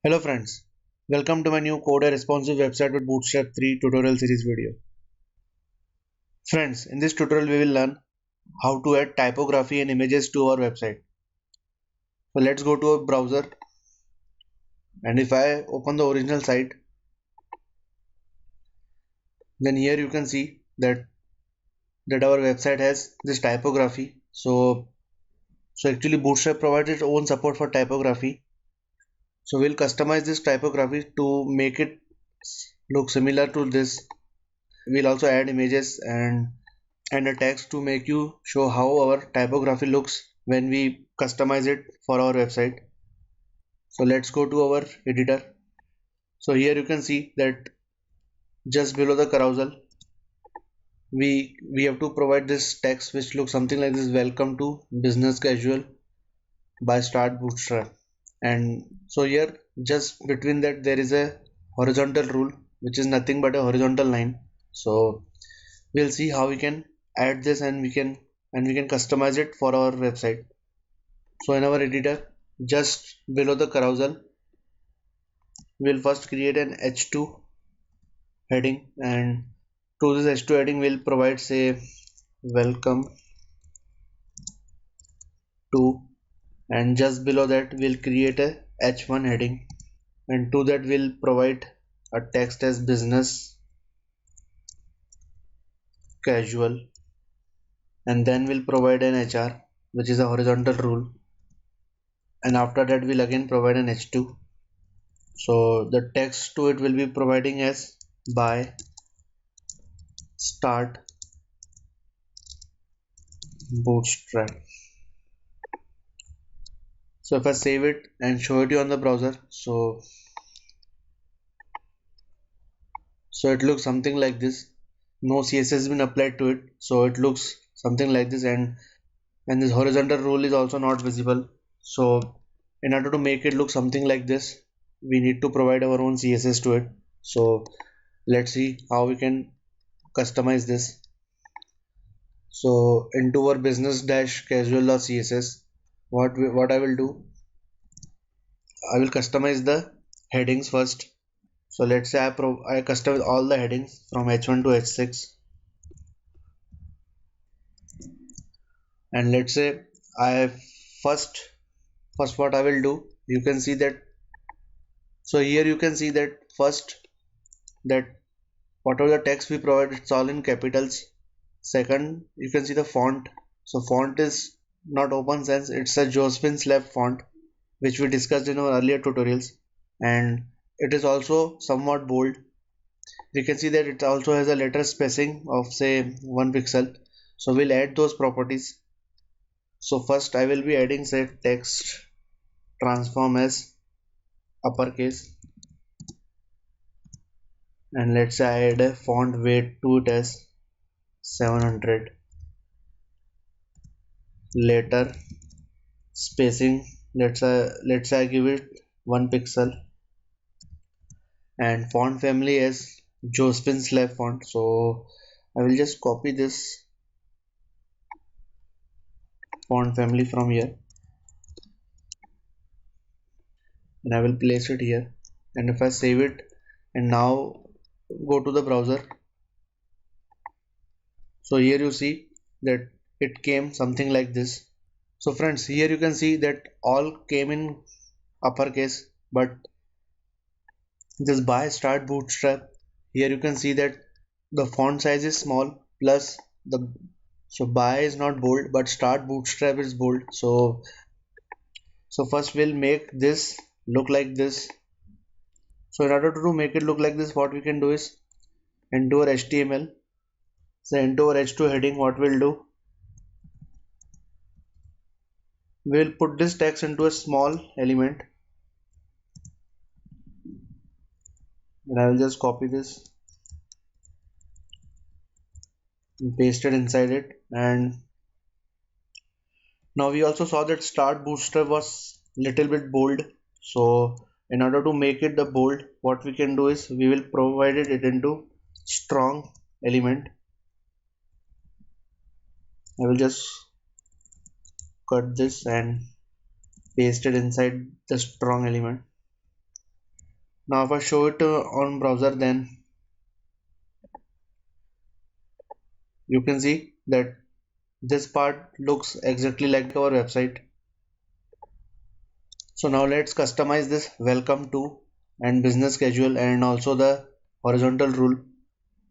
Hello friends, welcome to my new code and responsive website with Bootstrap 3 tutorial series video. Friends, in this tutorial we will learn how to add typography and images to our website. So let's go to our browser, and if I open the original site, then here you can see that our website has this typography. So actually Bootstrap provides its own support for typography. So we'll customize this typography to make it look similar to this. We'll also add images and a text to make you show how our typography looks when we customize it for our website. So let's go to our editor. So here you can see that just below the carousel we have to provide this text which looks something like this: welcome to business casual by start bootstrap. And so here just between that there is a horizontal rule which is nothing but a horizontal line. So we'll see how we can add this and we can customize it for our website. So in our editor, just below the carousel, we'll first create an h2 heading, and to this h2 heading we'll provide say welcome to, and just below that we'll create a h1 heading, and to that we'll provide a text as business casual, and then we'll provide an hr which is a horizontal rule, and after that we'll again provide an h2. So the text to it will be providing as by start bootstrap. So if I save it and show it you on the browser, so it looks something like this. No CSS has been applied to it, so it looks something like this, and this horizontal rule is also not visible. So in order to make it look something like this, we need to provide our own CSS to it. So let's see how we can customize this. So into our business dash casual.css, what I will do, I will customize the headings first. So let's say I customize all the headings from h1 to h6, and let's say I first first what I will do, you can see that. So here you can see that first, that whatever the text we provide, it's all in capitals. Second, you can see the font. So font is not open sans, it's a Josephine Slab font which we discussed in our earlier tutorials, and it is also somewhat bold. We can see that it also has a letter spacing of say 1 pixel. So we'll add those properties. So first I will be adding say text transform as uppercase, and let's say I add a font weight to it as 700. Letter spacing, let's say I give it 1 pixel, and font family as Josephine Slab font. So I will just copy this font family from here, and I will place it here. And if I save it and now go to the browser, so here you see that it came something like this. So friends, here you can see that all came in uppercase, but this by start bootstrap, here you can see that the font size is small, plus the so by is not bold but start bootstrap is bold. So first we'll make this look like this. So in order to make it look like this, what we can do is into our HTML, so into our h2 heading, what we'll do, we'll put this text into a small element, and I will just copy this and paste it inside it. And now we also saw that start bootstrap was little bit bold. So in order to make it the bold, what we can do is we will provide it into strong element. I will just cut this and paste it inside the strong element. Now if I show it on browser, then you can see that this part looks exactly like our website. So now let's customize this welcome to and business casual and also the horizontal rule.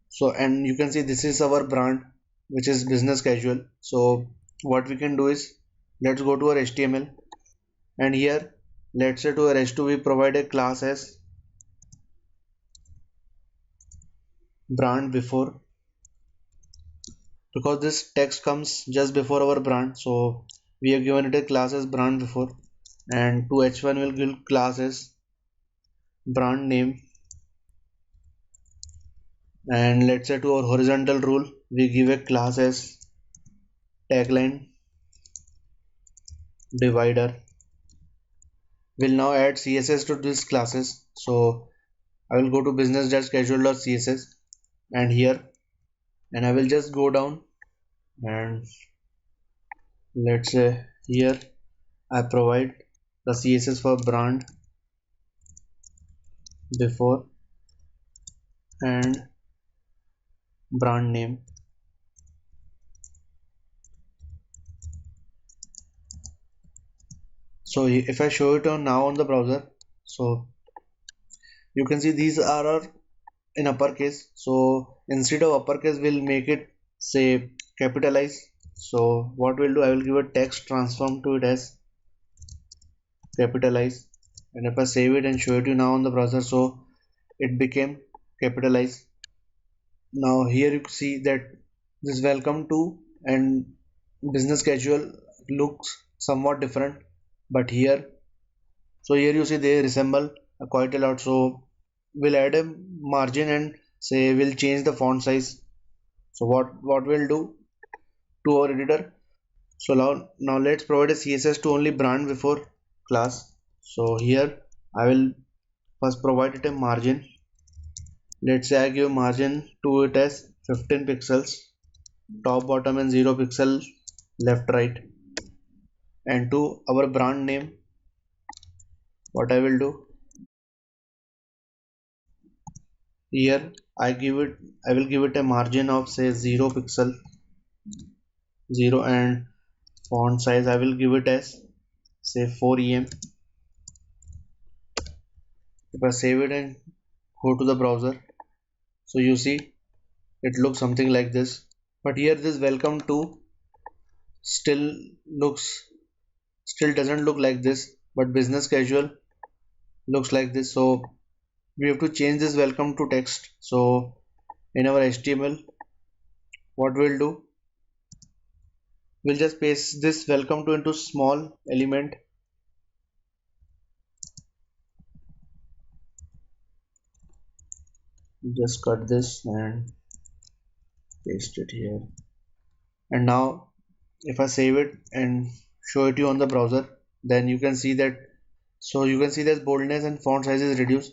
So and you can see this is our brand which is business casual. So what we can do is let's go to our HTML, and here let's say to our h2 we provide a class as brand before, because this text comes just before our brand, so we have given it a class as brand before. And to h1 we'll give class as brand name, and let's say to our horizontal rule we give a class as tagline divider. We'll now add css to these classes, so I will go to business-casual.css and here, and I will just go down, and let's say here I provide the css for brand before and brand name. So if I show it on now on the browser, so you can see these are our in uppercase. So instead of uppercase we'll make it say capitalize. So what we'll do, I will give a text transform to it as capitalize, and if I save it and show it to you now on the browser, so it became capitalize. Now here you see that this welcome to and business casual looks somewhat different, but here, so here you see they resemble quite a lot. So we'll add a margin and say we'll change the font size. So what we'll do to our editor, so now let's provide a css to only brand before class. So here I will first provide it a margin. Let's say I give margin to it as 15 pixels top bottom and 0 pixel left right. And to our brand name, what I will do here, I will give it a margin of say 0 pixel 0, and font size I will give it as say 4 em. If I save it and go to the browser, so you see it looks something like this. But here this welcome to still looks still doesn't look like this, but business casual looks like this. So we have to change this welcome to text. So in our HTML, what we'll do, we'll just paste this welcome to into small element, just cut this and paste it here. And now if I save it and show it to you on the browser, then you can see that, so you can see that boldness and font size is reduced.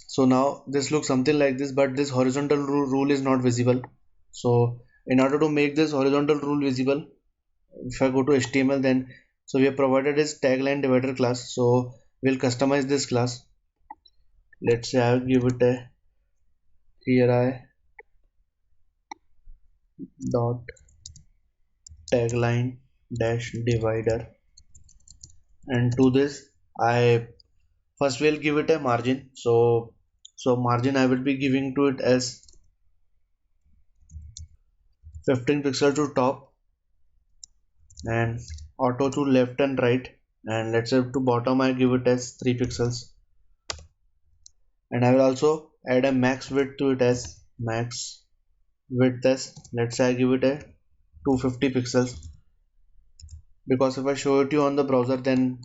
So now this looks something like this, but this horizontal rule is not visible. So in order to make this horizontal rule visible, if I go to HTML, then so we have provided this tagline divider class. So we'll customize this class. Let's say I'll give it a here I dot tagline dash divider, and to this I first will give it a margin. So margin I will be giving to it as 15 pixel to top and auto to left and right, and let's say to bottom I give it as 3 pixels. And I will also add a max width to it as max width as, let's say I give it a 250 pixels, because if I show it to you on the browser, then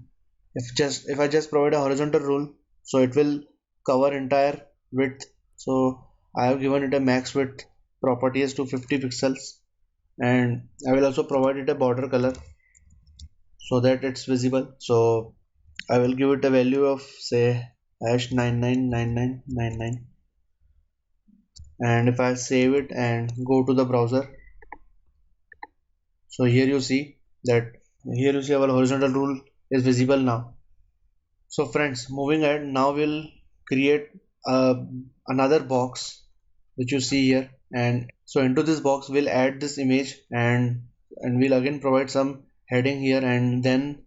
if I just provide a horizontal rule, so it will cover entire width. So I have given it a max width property as 250 pixels, and I will also provide it a border color so that it's visible. So I will give it a value of say hash 999999, and if I save it and go to the browser, so here you see that here you see our horizontal rule is visible now. So friends, moving ahead, now we'll create uh, another box which you see here, and so into this box we'll add this image, and we'll again provide some heading here, and then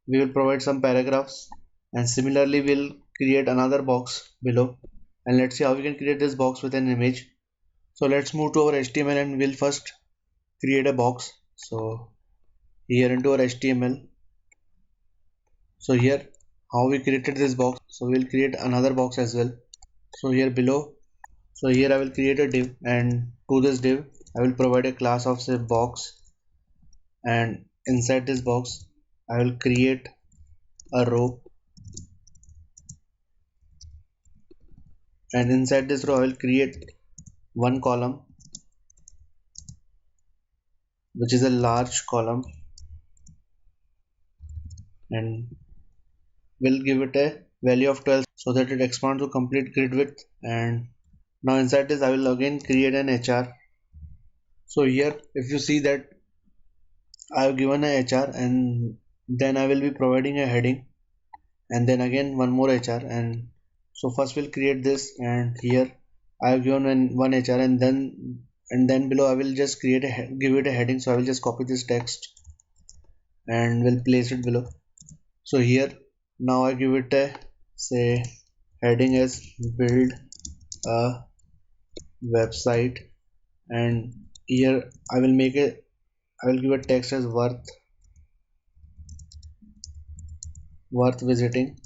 we will provide some paragraphs, and similarly we'll create another box below, and let's see how we can create this box with an image. So let's move to our HTML and we'll first create a box. So here into our HTML, so here how we created this box, so we'll create another box as well. So here below, so here I will create a div, and to this div I will provide a class of say box, and inside this box I will create a row, and inside this row I will create one column which is a large column, and we'll give it a value of 12 so that it expands to complete grid width. And now inside this I will again create an HR. So here if you see that I have given a HR, and then I will be providing a heading, and then again one more HR, and so first we'll create this, and here I have given one HR, and then below I will just give it a heading. So I will just copy this text and will place it below. So here now I give it a say heading as build a website, and here I will give a text as worth visiting.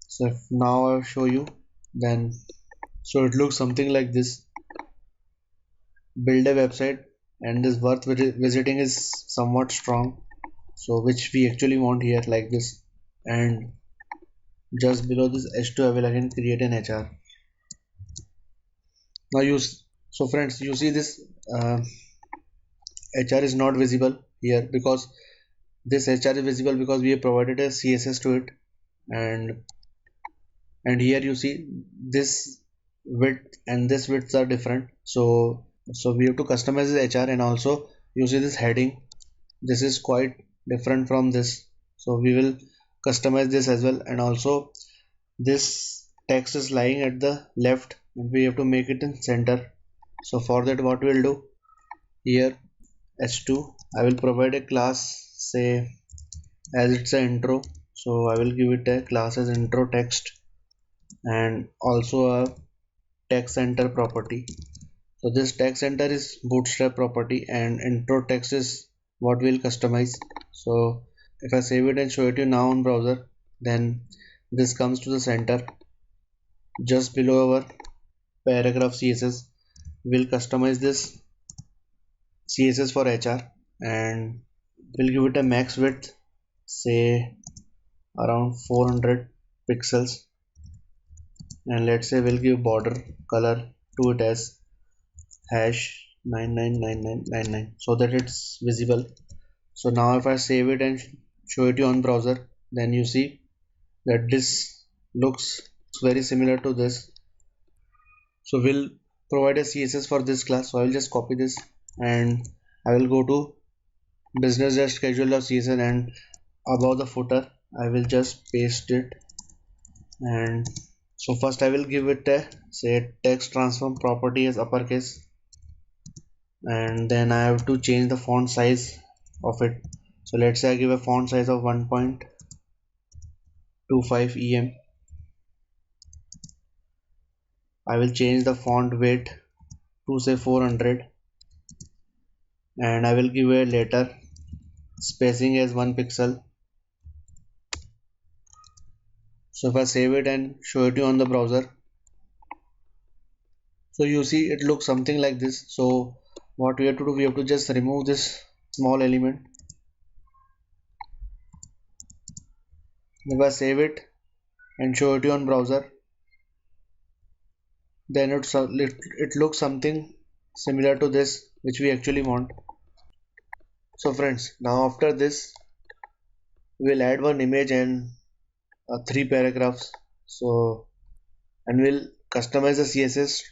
So if now I'll show you, then so it looks something like this: build a website, and this visiting is somewhat strong, so which we actually want here like this. And just below this h2 I will again create an HR. Now so friends, you see this uh, HR is not visible here because this HR is visible because we have provided a CSS to it, and here you see this width and this widths are different. So we have to customize the HR, and also you see this heading, this is quite different from this, so we will customize this as well. And also this text is lying at the left, and we have to make it in center. So for that what we'll do, here h2 I will provide a class, say as it's an intro, so I will give it a class as intro text, and also a text center property. So this text center is Bootstrap property, and intro text is what we'll customize. So if I save it and show it to you now on browser, then this comes to the center. Just below our paragraph CSS, we'll customize this CSS for HR, and we'll give it a max width, say around 400 pixels, and let's say we'll give border color to it as hash 999999 so that it's visible. So now if I save it and show it to you on browser, then you see that this looks very similar to this. So we'll provide a CSS for this class, so I will just copy this, and I will go to business-casual.css, and above the footer I will just paste it. And so first I will give it a say text transform property as uppercase, and then I have to change the font size of it. So let's say I give a font size of 1.25 em. I will change the font weight to say 400, and I will give a letter spacing as 1 pixel. So if I save it and show it to you on the browser, so you see it looks something like this. So what we have to do, we have to just remove this small element. If I save it and show it to you on browser, then it looks something similar to this, which we actually want. So friends, now after this we'll add one image and three paragraphs. So and we'll customize the CSS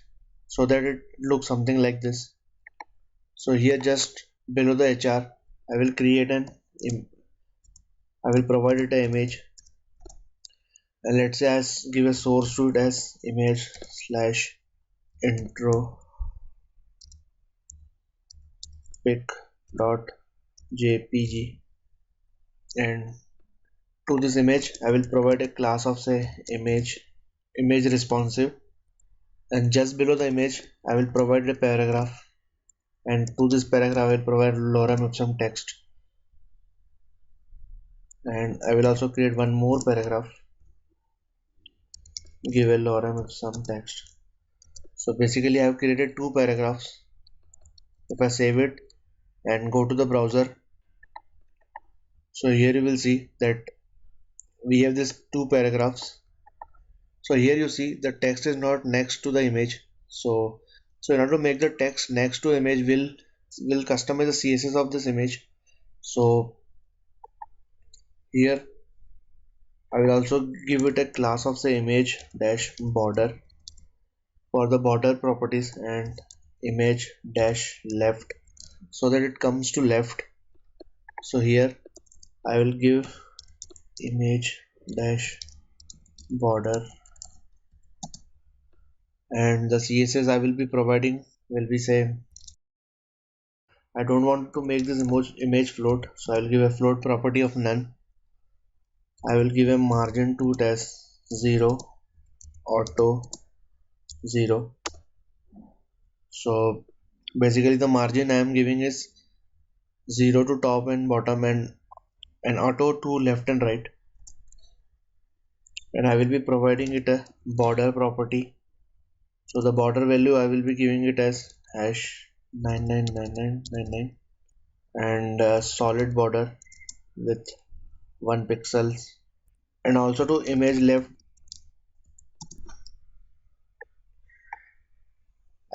so that it looks something like this. So here just below the HR I will create I will provide it an image, And let's say give a source to it as image slash intro pic dot jpg, and to this image I will provide a class of say image responsive, and just below the image I will provide a paragraph, and to this paragraph I will provide lorem ipsum text, and I will also create one more paragraph, give a lorem ipsum text. So basically I have created two paragraphs. If I save it and go to the browser, so here you will see that we have these two paragraphs. So here you see the text is not next to the image. So in order to make the text next to image, will customize the CSS of this image. So here I will also give it a class of say image dash border for the border properties, and image dash left so that it comes to left. So here I will give image dash border, and the CSS I will be providing will be say, I don't want to make this image float, so I will give a float property of none. I will give a margin to it as 0 auto 0. So basically the margin I am giving is 0 to top and bottom, and auto to left and right, and I will be providing it a border property. So the border value I will be giving it as hash 999999, and a solid border with 1 pixels. And also to image left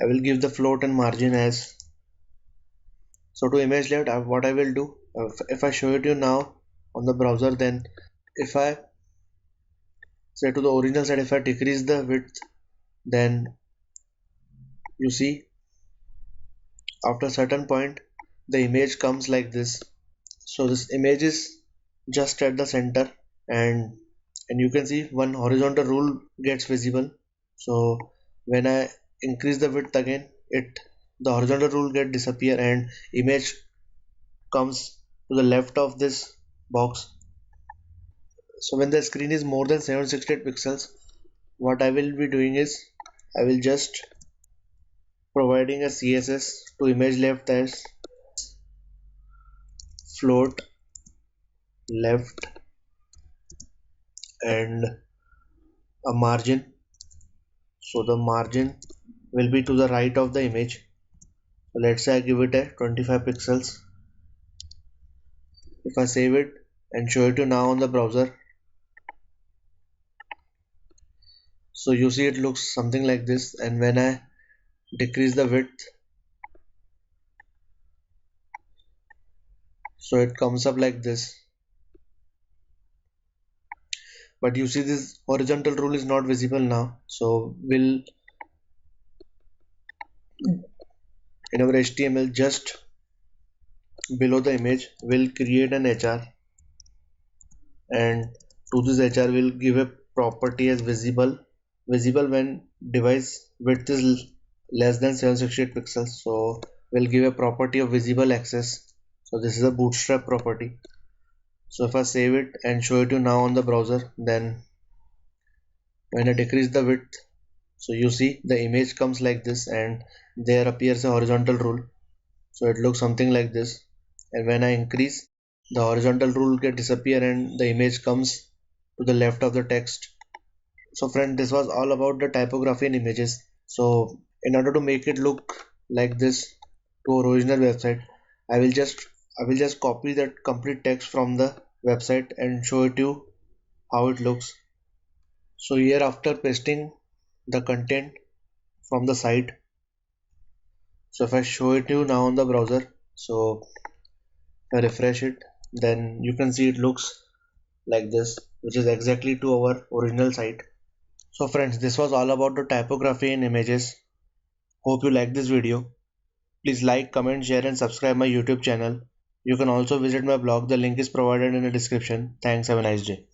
I will give the float and margin as, so to image left what I will do, if I show it you now on the browser, then if I say to the original side, if I decrease the width, then you see after a certain point the image comes like this. So this image is just at the center, and you can see one horizontal rule gets visible. So when I increase the width again, the horizontal rule get disappear, and image comes to the left of this box. So when the screen is more than 768 pixels, what I will be doing is I will just providing a CSS to image left as float left and a margin. So the margin will be to the right of the image. So let's say I give it a 25 pixels. If I save it and show it to now on the browser, so you see it looks something like this, and when I decrease the width, so it comes up like this. But you see this horizontal rule is not visible now, so we'll in our HTML just below the image we'll create an HR, and to this HR we'll give a property as visible when device width is less than 768 pixels. So we'll give a property of visible access. So this is a Bootstrap property. So if I save it and show it to you now on the browser, then when I decrease the width, so you see the image comes like this, and there appears a horizontal rule. So it looks something like this, and when I increase, the horizontal rule get disappear and the image comes to the left of the text. So friend, this was all about the typography and images. So in order to make it look like this to our original website, I will just copy that complete text from the website and show it to you how it looks. So here after pasting the content from the site, so if I show it to you now on the browser, so if I refresh it, then you can see it looks like this, which is exactly to our original site. So friends, this was all about the typography and images. Hope you like this video. Please like, comment, share and subscribe my YouTube channel. You can also visit my blog. The link is provided in the description. Thanks. Have a nice day.